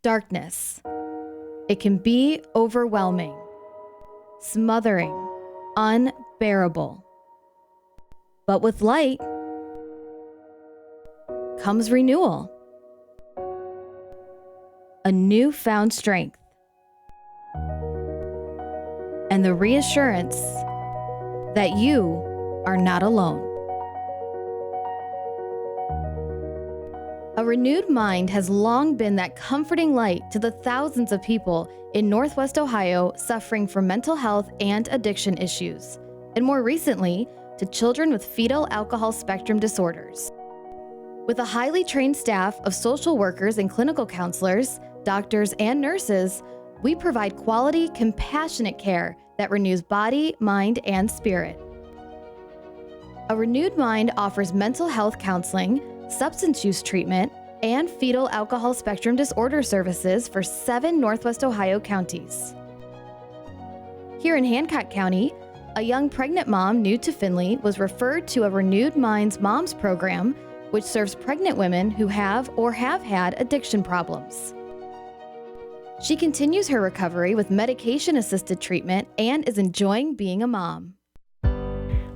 darkness. It can be overwhelming, smothering, unbearable. But with light comes renewal, a newfound strength, and the reassurance that you are not alone. A renewed mind has long been that comforting light to the thousands of people in Northwest Ohio suffering from mental health and addiction issues, and more recently, to children with fetal alcohol spectrum disorders. With a highly trained staff of social workers and clinical counselors, doctors, and nurses, we provide quality, compassionate care that renews body, mind, and spirit. A Renewed Mind offers mental health counseling, substance use treatment, and fetal alcohol spectrum disorder services for 7 Northwest Ohio counties. Here in Hancock County, a young pregnant mom new to Findlay was referred to a Renewed Minds Moms program, which serves pregnant women who have or have had addiction problems. She continues her recovery with medication-assisted treatment and is enjoying being a mom.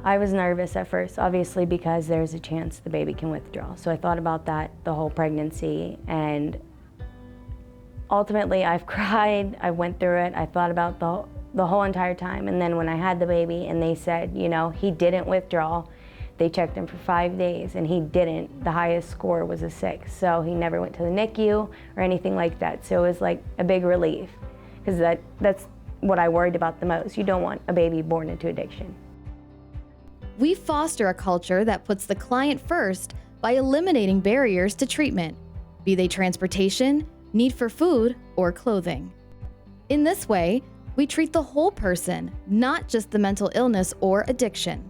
I was nervous at first, obviously, because there's a chance the baby can withdraw. So I thought about that the whole pregnancy, and ultimately I've cried, I went through it, I thought about the whole entire time. And then when I had the baby and they said, you know, he didn't withdraw, they checked him for 5 days and he didn't. The highest score was a 6. So he never went to the NICU or anything like that. So it was like a big relief, because that's what I worried about the most. You don't want a baby born into addiction. We foster a culture that puts the client first by eliminating barriers to treatment, be they transportation, need for food, or clothing. In this way, we treat the whole person, not just the mental illness or addiction.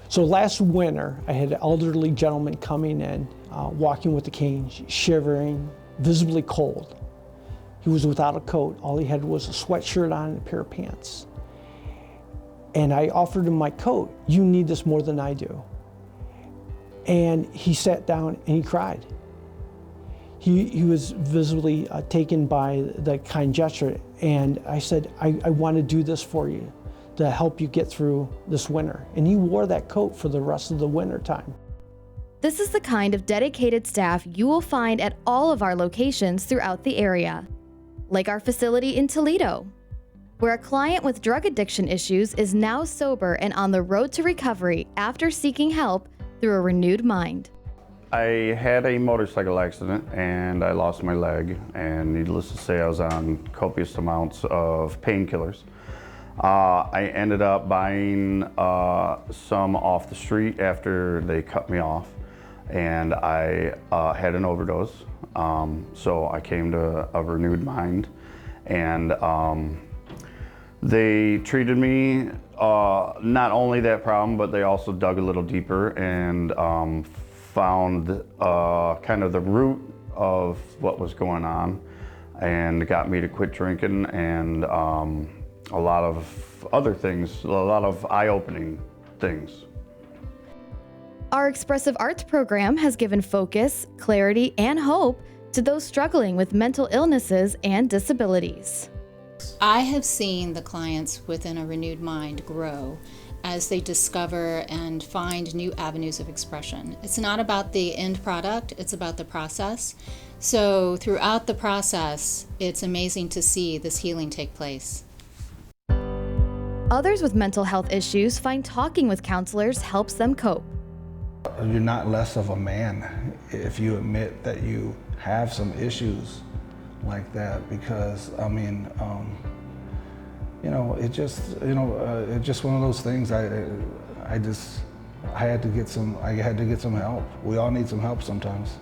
So last winter, I had an elderly gentleman coming in, walking with a cane, shivering, visibly cold. He was without a coat. All he had was a sweatshirt on and a pair of pants. And I offered him my coat. You need this more than I do. And he sat down and he cried. He was visibly taken by the kind gesture. And I said, I want to do this for you to help you get through this winter. And he wore that coat for the rest of the winter time. This is the kind of dedicated staff you will find at all of our locations throughout the area, like our facility in Toledo, where a client with drug addiction issues is now sober and on the road to recovery after seeking help through a renewed mind. I had a motorcycle accident and I lost my leg, and needless to say, I was on copious amounts of painkillers. I ended up buying some off the street after they cut me off, and I had an overdose. So I came to a Renewed Mind, and they treated me, not only that problem, but they also dug a little deeper and found kind of the root of what was going on, and got me to quit drinking, and a lot of other things, a lot of eye-opening things. Our expressive arts program has given focus, clarity, and hope to those struggling with mental illnesses and disabilities. I have seen the clients within a Renewed Mind grow as they discover and find new avenues of expression. It's not about the end product, it's about the process. So throughout the process, it's amazing to see this healing take place. Others with mental health issues find talking with counselors helps them cope. You're not less of a man if you admit that you have some issues like that, because I mean, it's just one of those things. I had to get some help. We all need some help sometimes.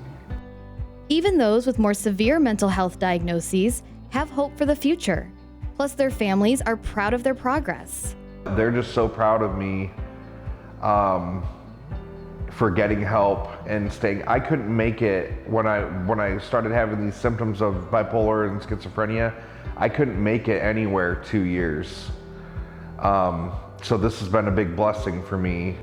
Even those with more severe mental health diagnoses have hope for the future. Plus, their families are proud of their progress. They're just so proud of me for getting help and staying. I couldn't make it when I started having these symptoms of bipolar and schizophrenia. I couldn't make it anywhere 2 years. So this has been a big blessing for me.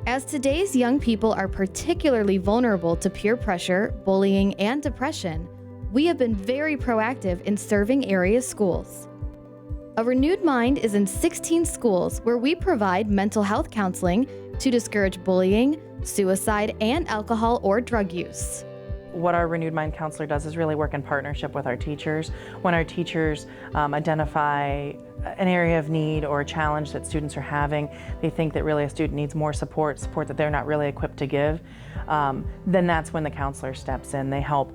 As today's young people are particularly vulnerable to peer pressure, bullying, and depression, we have been very proactive in serving area schools. A Renewed Mind is in 16 schools where we provide mental health counseling to discourage bullying, suicide, and alcohol or drug use. What our Renewed Mind counselor does is really work in partnership with our teachers. When our teachers identify an area of need or a challenge that students are having, they think that really a student needs more support that they're not really equipped to give, then that's when the counselor steps in. They help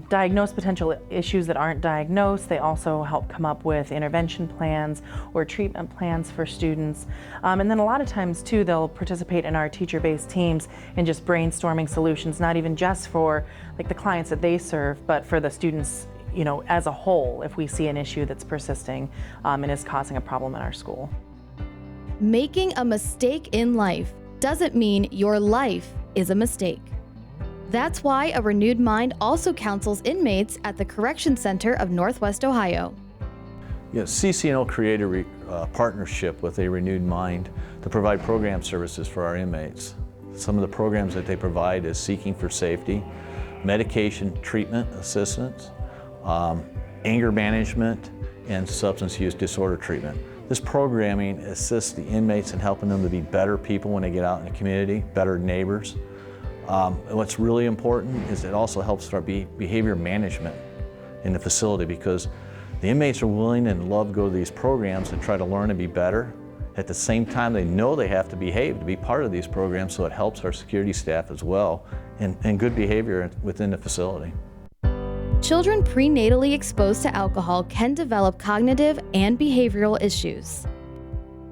diagnose potential issues that aren't diagnosed. They also help come up with intervention plans or treatment plans for students. And then a lot of times too, they'll participate in our teacher-based teams in just brainstorming solutions, not even just for like the clients that they serve, but for the students, you know, as a whole, if we see an issue that's persisting and is causing a problem in our school. Making a mistake in life doesn't mean your life is a mistake. That's why A Renewed Mind also counsels inmates at the Correction Center of Northwest Ohio. CCNO created a partnership with A Renewed Mind to provide program services for our inmates. Some of the programs that they provide is Seeking for Safety, medication treatment assistance, anger management, and substance use disorder treatment. This programming assists the inmates in helping them to be better people when they get out in the community, better neighbors. What's really important is it also helps our behavior management in the facility, because the inmates are willing and love to go to these programs and try to learn and be better. At the same time, they know they have to behave to be part of these programs, so it helps our security staff as well and good behavior within the facility. Children prenatally exposed to alcohol can develop cognitive and behavioral issues.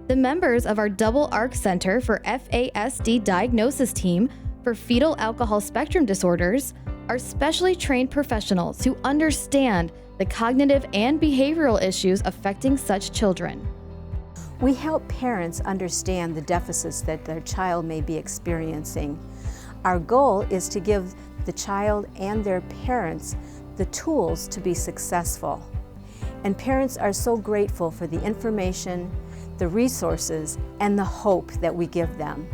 The members of our Double Arc Center for FASD diagnosis team for fetal alcohol spectrum disorders are specially trained professionals who understand the cognitive and behavioral issues affecting such children. We help parents understand the deficits that their child may be experiencing. Our goal is to give the child and their parents the tools to be successful. And parents are so grateful for the information, the resources, and the hope that we give them.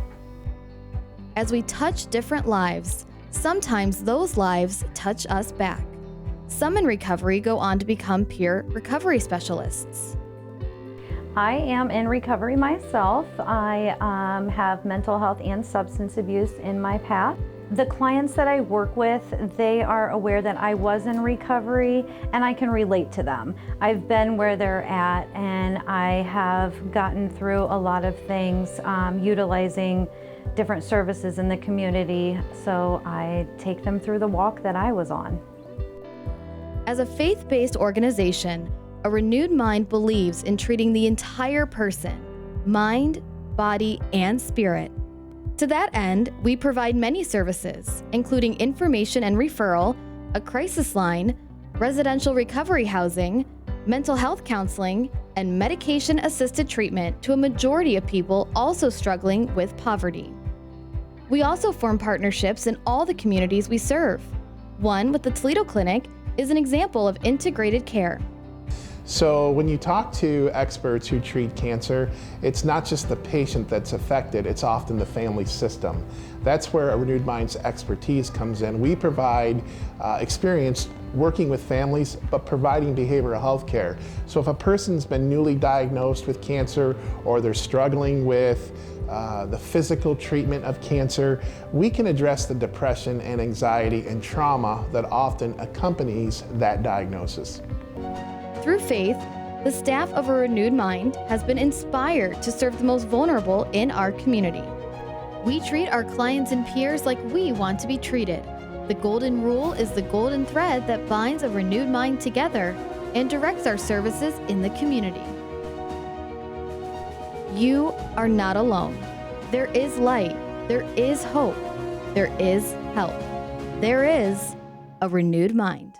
As we touch different lives, sometimes those lives touch us back. Some in recovery go on to become peer recovery specialists. I am in recovery myself. I have mental health and substance abuse in my path. The clients that I work with, they are aware that I was in recovery and I can relate to them. I've been where they're at and I have gotten through a lot of things utilizing different services in the community, so I take them through the walk that I was on. As a faith-based organization, A Renewed Mind believes in treating the entire person, mind, body, and spirit. To that end, we provide many services, including information and referral, a crisis line, residential recovery housing, mental health counseling, and medication-assisted treatment to a majority of people also struggling with poverty. We also form partnerships in all the communities we serve. One with the Toledo Clinic is an example of integrated care. So when you talk to experts who treat cancer, it's not just the patient that's affected, it's often the family system. That's where A Renewed Mind's expertise comes in. We provide experience working with families, but providing behavioral health care. So if a person's been newly diagnosed with cancer or they're struggling with the physical treatment of cancer, we can address the depression and anxiety and trauma that often accompanies that diagnosis. Through faith, the staff of A Renewed Mind has been inspired to serve the most vulnerable in our community. We treat our clients and peers like we want to be treated. The golden rule is the golden thread that binds A Renewed Mind together and directs our services in the community. You are not alone. There is light. There is hope. There is help. There is A Renewed Mind.